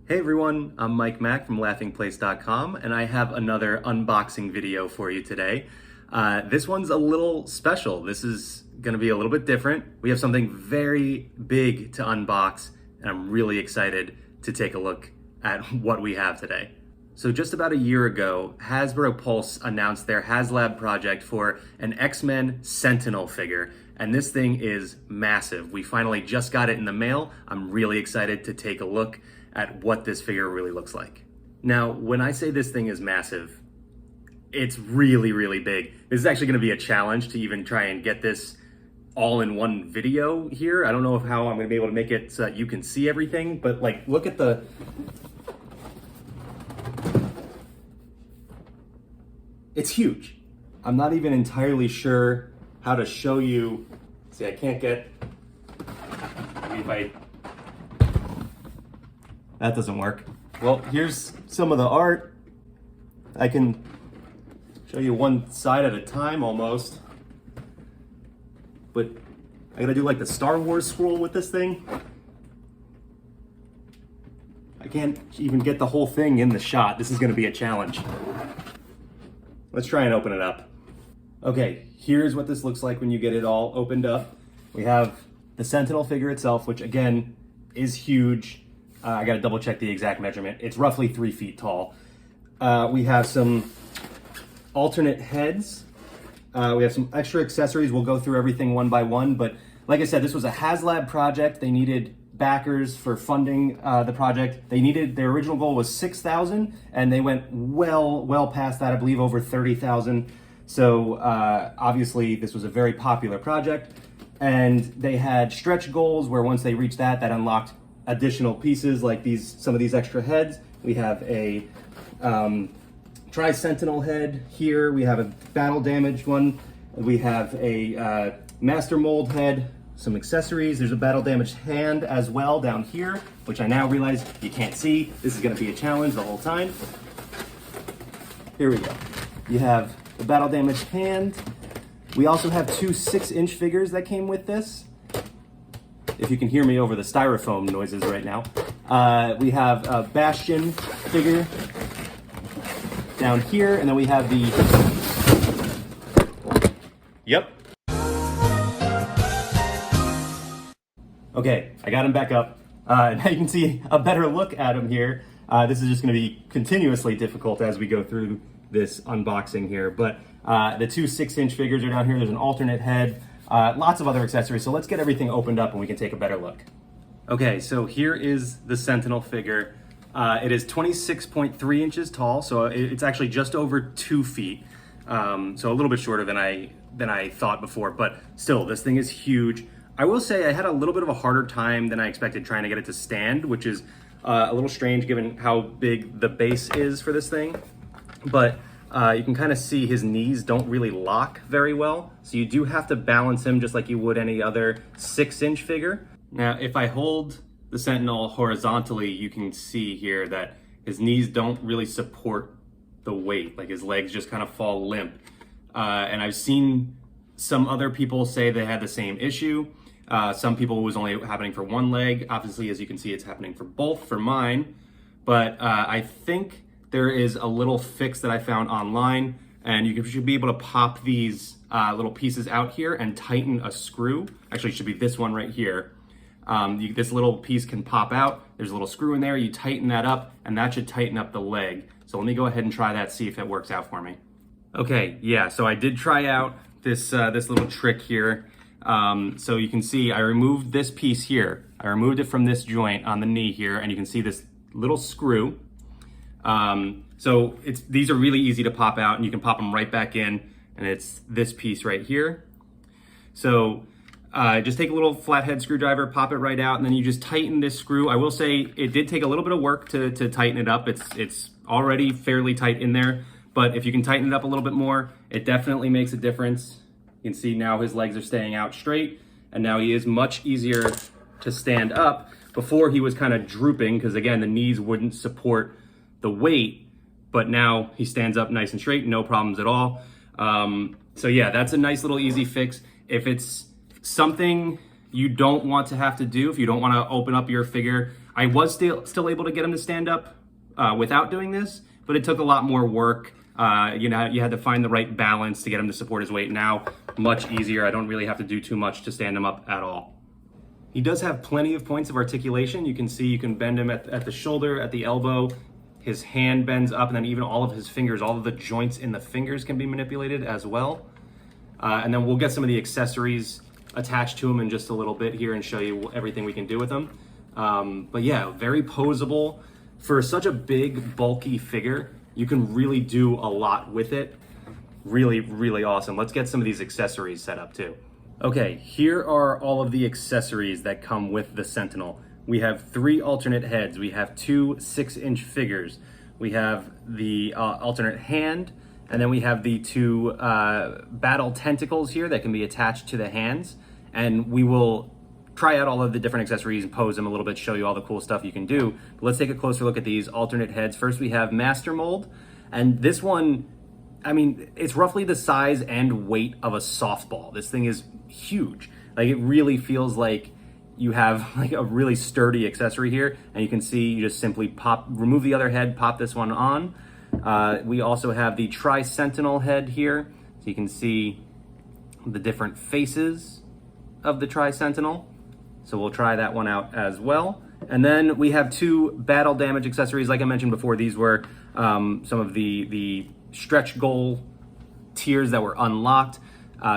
Hey everyone, I'm Mack from laughingplace.com and I have another unboxing video for you today. This one's a little special. This is going to be a little bit different. We have something very big to unbox and I'm really excited to take a look at what we have today. So just about a year ago, Hasbro Pulse announced their HasLab project for an X-Men Sentinel figure, and this thing is massive. We finally just got it in the mail. I'm really excited to take a look at what this figure really looks like. Now, when I say this thing is massive, it's really, really big. This is actually gonna be a challenge to even try and get this all in one video here. I don't know how I'm gonna be able to make it so that you can see everything, but like, look at the, it's huge. I'm not even entirely sure how to show you. See, I can't get, maybe if I, that doesn't work. Well, here's some of the art. I can show you one side at a time almost. But I gotta do like the Star Wars scroll with this thing. I can't even get the whole thing in the shot. This is gonna be a challenge. Let's try and open it up. Okay, here's what this looks like when you get it all opened up. We have the Sentinel figure itself, which again is huge. I gotta double check the exact measurement. It's roughly 3 feet tall. We have some alternate heads. We have some extra accessories. We'll go through everything one by one, but like I said, this was a HasLab project. They needed backers for funding the project. Their original goal was 6,000 and they went well past that, I believe over 30,000. So obviously this was a very popular project and they had stretch goals where once they reached that unlocked additional pieces like some of these extra heads. We have a Sentinel head here. We have a battle damaged one. We have a master mold head, some accessories. There's a battle damaged hand as well down here, which I now realize you can't see. This is gonna be a challenge the whole time. Here we go. You have the battle damaged hand. We also have two 6-inch figures that came with this. If you can hear me over the styrofoam noises right now. We have a Bastion figure down here, and then we have the, yep. Okay, I got him back up. Now you can see a better look at him here. This is just gonna be continuously difficult as we go through this unboxing here, but the two 6-inch figures are down here. There's an alternate head. Lots of other accessories, so let's get everything opened up and we can take a better look. Okay, so here is the Sentinel figure. It is 26.3 inches tall, so it's actually just over 2 feet. So a little bit shorter than I thought before, but still, this thing is huge. I will say I had a little bit of a harder time than I expected trying to get it to stand, which is a little strange given how big the base is for this thing. But you can kind of see his knees don't really lock very well. So you do have to balance him just like you would any other 6-inch figure. Now, if I hold the Sentinel horizontally, you can see here that his knees don't really support the weight. Like his legs just kind of fall limp. And I've seen some other people say they had the same issue. Some people it was only happening for one leg. Obviously, as you can see, it's happening for both for mine. But I think there is a little fix that I found online, and you should be able to pop these little pieces out here and tighten a screw. Actually, it should be this one right here. This little piece can pop out. There's a little screw in there. You tighten that up, and that should tighten up the leg. So let me go ahead and try that, see if it works out for me. Okay, yeah, so I did try out this little trick here. So you can see I removed this piece here. I removed it from this joint on the knee here, and you can see this little screw. So these are really easy to pop out and you can pop them right back in, and it's this piece right here. So just take a little flathead screwdriver, pop it right out, and then you just tighten this screw. I will say it did take a little bit of work to tighten it up. It's already fairly tight in there, but if you can tighten it up a little bit more, it definitely makes a difference. You can see now his legs are staying out straight, and now he is much easier to stand up. Before he was kind of drooping because again, the knees wouldn't support the weight, but now he stands up nice and straight, no problems at all. So yeah, that's a nice little easy fix. If it's something you don't want to have to do, if you don't want to open up your figure. I was still able to get him to stand up without doing this, but it took a lot more work. You know, you had to find the right balance to get him to support his weight. Now, much easier. I don't really have to do too much to stand him up at all. He does have plenty of points of articulation. You can see you can bend him at the shoulder, at the elbow. His hand bends up, and then even all of his fingers, all of the joints in the fingers can be manipulated as well. And then we'll get some of the accessories attached to him in just a little bit here and show you everything we can do with them. But yeah, very posable. For such a big, bulky figure, you can really do a lot with it. Really, really awesome. Let's get some of these accessories set up too. Okay, here are all of the accessories that come with the Sentinel. We have 3 alternate heads. We have 2 6-inch figures. We have the alternate hand, and then we have the 2 battle tentacles here that can be attached to the hands. And we will try out all of the different accessories and pose them a little bit, show you all the cool stuff you can do. But let's take a closer look at these alternate heads. First, we have Master Mold, and this one, I mean, it's roughly the size and weight of a softball. This thing is huge. Like, it really feels like you have like a really sturdy accessory here, and you can see you just simply remove the other head, pop this one on. We also have the Tri-Sentinel head here, so you can see the different faces of the Tri-Sentinel. So we'll try that one out as well. And then we have 2 battle damage accessories. Like I mentioned before, these were some of the stretch goal tiers that were unlocked.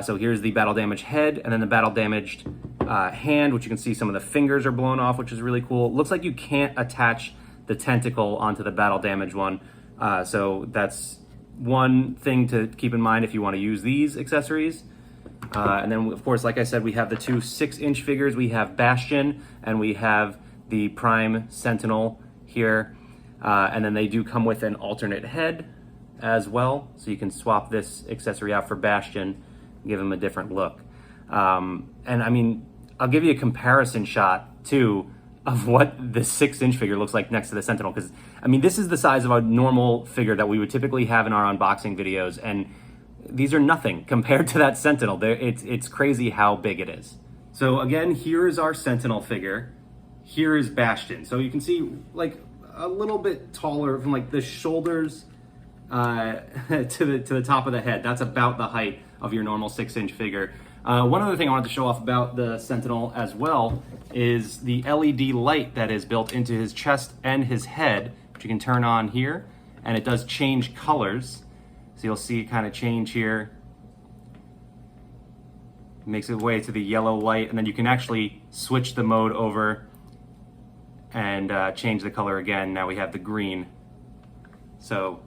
So here's the battle damage head, and then the battle damaged hand, which you can see some of the fingers are blown off, which is really cool. Looks like you can't attach the tentacle onto the battle damage one. So that's one thing to keep in mind if you want to use these accessories. And then, of course, like I said, we have the 2 6-inch figures. We have Bastion, and we have the Prime Sentinel here. And then they do come with an alternate head as well. So you can swap this accessory out for Bastion, give him a different look. And I mean, I'll give you a comparison shot too of what the 6-inch figure looks like next to the Sentinel. Because I mean, this is the size of a normal figure that we would typically have in our unboxing videos. And these are nothing compared to that Sentinel. It's crazy how big it is. So again, here is our Sentinel figure. Here is Bastion. So you can see like a little bit taller from like the shoulders to the top of the head. That's about the height of your normal 6-inch figure. One other thing I wanted to show off about the Sentinel as well is the LED light that is built into his chest and his head, which you can turn on here, and it does change colors. So you'll see it kind of change here. It makes its way to the yellow light, and then you can actually switch the mode over and change the color again. Now we have the green. So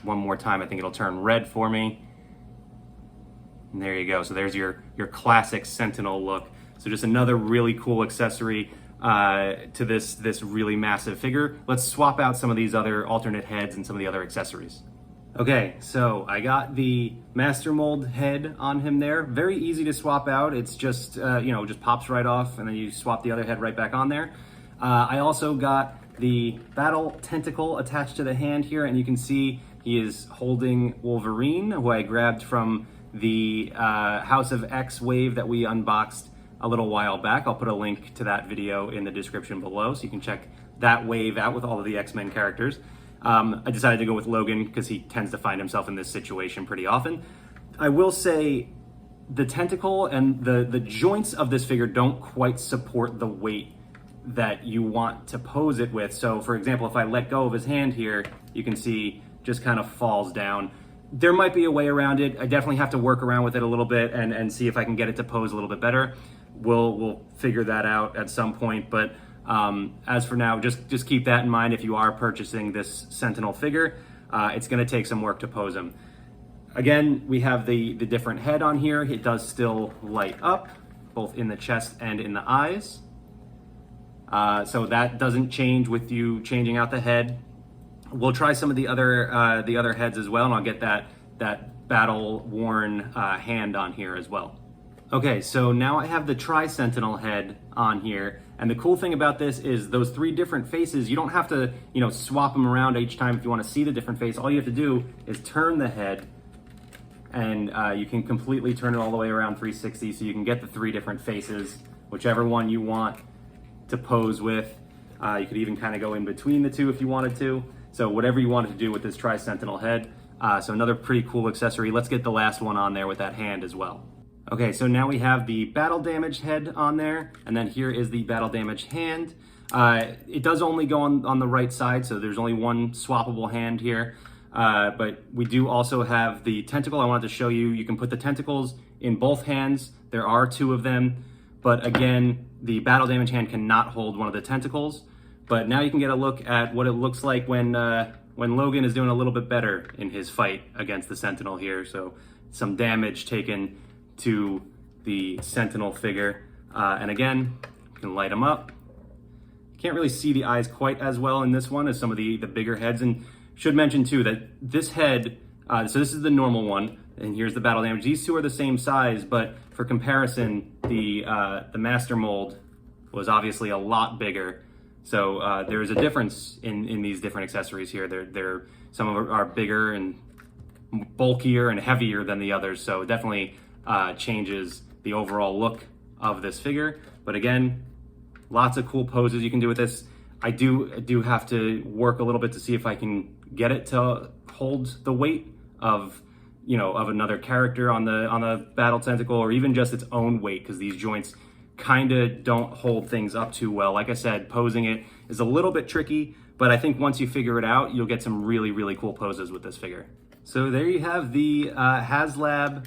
one more time, I think it'll turn red for me. And there you go. So there's your classic Sentinel look. So just another really cool accessory to this really massive figure. Let's swap out some of these other alternate heads and some of the other accessories. Okay, so I got the Master Mold head on him there. Very easy to swap out. It's just, just pops right off, and then you swap the other head right back on there. I also got the Battle Tentacle attached to the hand here, and you can see he is holding Wolverine, who I grabbed from the House of X wave that we unboxed a little while back. I'll put a link to that video in the description below, so you can check that wave out with all of the X-Men characters. I decided to go with Logan because he tends to find himself in this situation pretty often. I will say the tentacle and the joints of this figure don't quite support the weight that you want to pose it with. So for example, if I let go of his hand here, you can see just kind of falls down. There might be a way around it. I definitely have to work around with it a little bit and see if I can get it to pose a little bit better. We'll figure that out at some point, but as for now, just keep that in mind if you are purchasing this Sentinel figure. It's going to take some work to pose him. Again, we have the different head on here. It does still light up, both in the chest and in the eyes. So that doesn't change with you changing out the head. We'll try some of the other heads as well, and I'll get that battle-worn hand on here as well. Okay, so now I have the Tri-Sentinel head on here, and the cool thing about this is those 3 different faces, you don't have to, swap them around each time if you want to see the different face. All you have to do is turn the head, and you can completely turn it all the way around 360, so you can get the 3 different faces whichever one you want to pose with. You could even kind of go in between the two if you wanted to. So whatever you wanted to do with this Tri-Sentinel head. So another pretty cool accessory. Let's get the last one on there with that hand as well. Okay, so now we have the battle damage head on there, and then here is the battle damage hand. It does only go on the right side, so there's only one swappable hand here. But we do also have the tentacle. I wanted to show you, you can put the tentacles in both hands. There are two of them, but again, the battle damage hand cannot hold one of the tentacles. But now you can get a look at what it looks like when Logan is doing a little bit better in his fight against the Sentinel here. So some damage taken to the Sentinel figure. And again, you can light them up. Can't really see the eyes quite as well in this one as some of the bigger heads. And should mention too that this head, so this is the normal one, and here's the battle damage. These two are the same size, but for comparison, the master mold was obviously a lot bigger. So there's a difference in these different accessories here. They're some of them are bigger and bulkier and heavier than the others. So it definitely changes the overall look of this figure. But again, lots of cool poses you can do with this. I do have to work a little bit to see if I can get it to hold the weight of, you know, of another character on the battle tentacle, or even just its own weight, because these joints kind of don't hold things up too well. Like I said, posing it is a little bit tricky, but I think once you figure it out, you'll get some really, really cool poses with this figure. So there you have the HasLab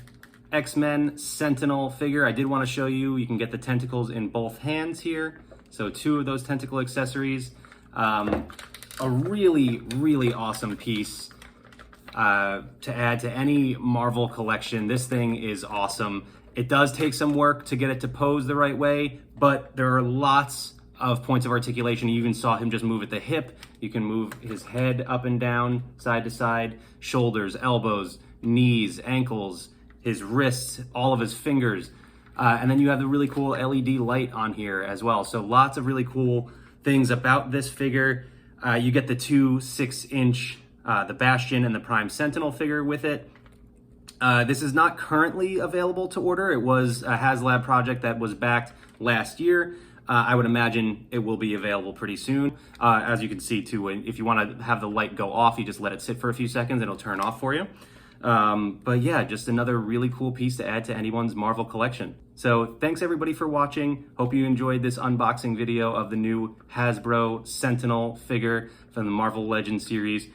X-Men Sentinel figure. I did want to show you, you can get the tentacles in both hands here. So two of those tentacle accessories. A really, really awesome piece to add to any Marvel collection. This thing is awesome. It does take some work to get it to pose the right way, but there are lots of points of articulation. You even saw him just move at the hip. You can move his head up and down, side to side, shoulders, elbows, knees, ankles, his wrists, all of his fingers. And then you have the really cool LED light on here as well. So lots of really cool things about this figure. You get the two 6-inch, the Bastion and the Prime Sentinel figure with it. This is not currently available to order. It was a HasLab project that was backed last year. I would imagine it will be available pretty soon. As you can see too, if you want to have the light go off, you just let it sit for a few seconds and it'll turn off for you. But yeah, just another really cool piece to add to anyone's Marvel collection. So thanks everybody for watching. Hope you enjoyed this unboxing video of the new Hasbro Sentinel figure from the Marvel Legends series.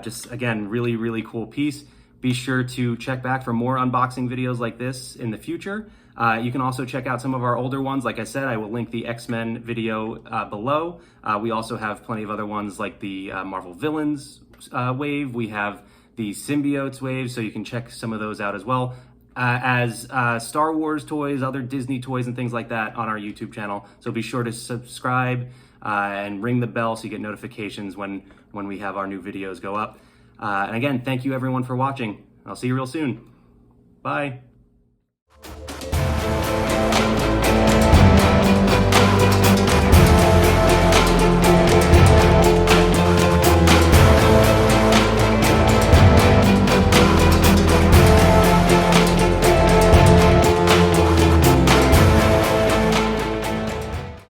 Just again, really, really cool piece. Be sure to check back for more unboxing videos like this in the future. You can also check out some of our older ones. Like I said, I will link the X-Men video below. We also have plenty of other ones like the Marvel Villains wave. We have the Symbiotes wave, so you can check some of those out as well. As Star Wars toys, other Disney toys and things like that on our YouTube channel. So be sure to subscribe and ring the bell so you get notifications when we have our new videos go up. And again, thank you everyone for watching. I'll see you real soon. Bye.